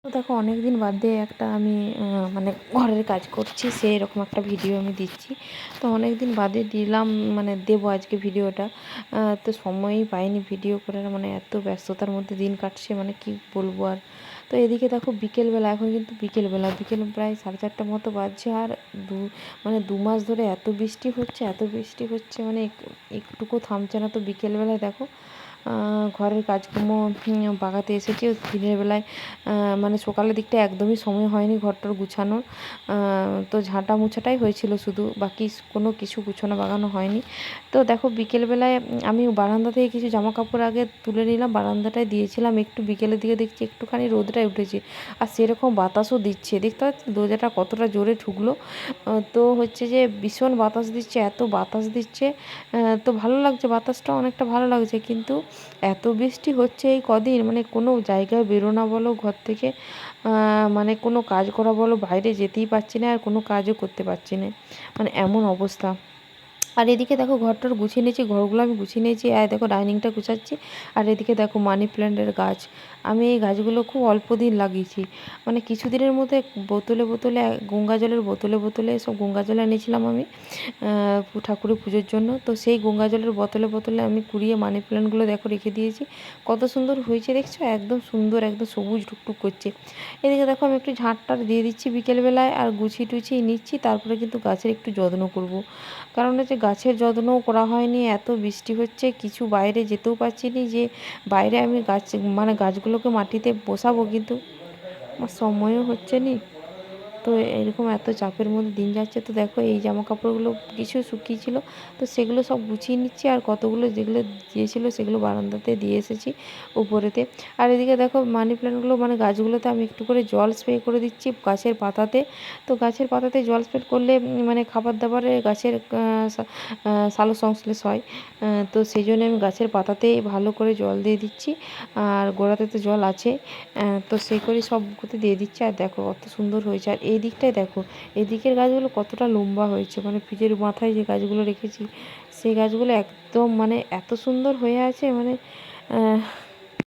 তো দেখো অনেক দিন বাদ দিয়ে একটা আমি মানে ঘরের কাজ করছি, সেই এরকম একটা ভিডিও আমি দিচ্ছি। তো অনেক দিন বাদে দিলাম, মানে দেবো আজকে ভিডিওটা। তো সময়ই পাইনি ভিডিও করার, মানে এত ব্যস্ততার মধ্যে দিন কাটছে, মানে কি বলবো আর। তো এদিকে দেখো বিকেলবেলা, এখন কিন্তু বিকেলবেলা, বিকেল প্রায় 4:30 মতো বাজছে। আর মানে 2 মাস ধরে এত বৃষ্টি হচ্ছে, এত বৃষ্টি হচ্ছে, মানে একটুকু থামছে না। তো বিকেলবেলায় দেখো ঘরের কাজকর্ম বাগাতে এসেছি দিনের বেলায়। মানে সকালের দিকটা একদমই সময় হয়নি ঘরটার গুছানোর। তো ঝাঁটা মোছাটাই হয়েছিল শুধু, বাকি কোনো কিছু গুছানো বাগানো হয়নি। তো দেখো বিকেলবেলায় আমি বারান্দা থেকে কিছু জামা কাপড় আগে তুলে নিলাম, বারান্দাটায় দিয়েছিলাম। একটু বিকেলের দিকে দেখছি একটুখানি রোদটাই উঠেছে, আর সেরকম বাতাসও দিচ্ছে। দেখতে পাচ্ছি দরজাটা কতটা জোরে ঢুকলো। তো হচ্ছে যে ভীষণ বাতাস দিচ্ছে, এত বাতাস দিচ্ছে। তো ভালো লাগছে, বাতাসটা অনেকটা ভালো লাগছে, কিন্তু এত বৃষ্টি হচ্ছে এই কদিন, মানে কোনো জায়গায় বেরোনা বলো ঘর থেকে, মানে কোনো কাজ করা বলো, বাইরে যেতেই পারছি না, আর কোনো কাজও করতে পারছি না, মানে এমন অবস্থা। আর এদিকে দেখো ঘরটার গুছিয়ে নিয়েছি, ঘরগুলো আমি গুছিয়ে নিয়েছি, আর দেখো ডাইনিংটা গুছাচ্ছি। আর এদিকে দেখো মানি প্ল্যান্টের গাছ, আমি এই গাছগুলো খুব অল্প দিন লাগিয়েছি, মানে কিছুদিনের মধ্যে বোতলে বোতলে, গঙ্গা জলের বোতলে বোতলে সব গঙ্গা জল এনেছিলাম আমি ঠাকুরের পুজোর জন্য। তো সেই গঙ্গা জলের বোতলে বোতলে আমি কুড়িয়ে মানি প্ল্যান্টগুলো দেখো রেখে দিয়েছি। কত সুন্দর হয়েছে দেখছো, একদম সুন্দর, একদম সবুজ টুকটুক করছে। এদিকে দেখো আমি একটু ঝাঁটটার দিয়ে দিচ্ছি বিকেলবেলায়, আর গুছিয়ে টুছিয়ে নিচ্ছি, তারপরে কিন্তু গাছের একটু যত্ন করব। কারণ হচ্ছে গাছের যত্নও করা হয়নি, এত বৃষ্টি হচ্ছে, কিছু বাইরে যেতেও পারছি না, যে বাইরে আমি গাছ, মানে গাছগুলোকে মাটিতে বসাবো, কিন্তু আমার সময়ও হচ্ছে না। তো এরকম এত চাপের মধ্যে দিন যাচ্ছে। তো দেখো এই জামা কাপড়গুলো কিছু শুকিয়েছিল, তো সেগুলো সব গুছিয়ে নিচ্ছি, আর কতগুলো যেগুলো দিয়েছিলো সেগুলো বারান্দাতে দিয়ে এসেছি উপরেতে। আর এদিকে দেখো মানি প্ল্যান্টগুলো, মানে গাছগুলোতে আমি একটু করে জল স্প্রে করে দিচ্ছি গাছের পাতাতে। তো গাছের পাতাতে জল স্প্রে করলে মানে খাবার দাবারে গাছের সালোক সংশ্লেষ হয়। তো সেই জন্য আমি গাছের পাতাতে ভালো করে জল দিয়ে দিচ্ছি, আর গোড়াতে তো জল আছে। তো সেই করে সবগুলোতে দিয়ে দিচ্ছি। আর দেখো কত সুন্দর হয়েছে, আর এই দিকটায় দেখো এই দিকের গাছগুলো কতটা লম্বা হয়েছে, মানে ফ্রিজের মাথায় যে গাছগুলো রেখেছি সেই গাছগুলো একদম মানে এত সুন্দর হয়ে আছে, মানে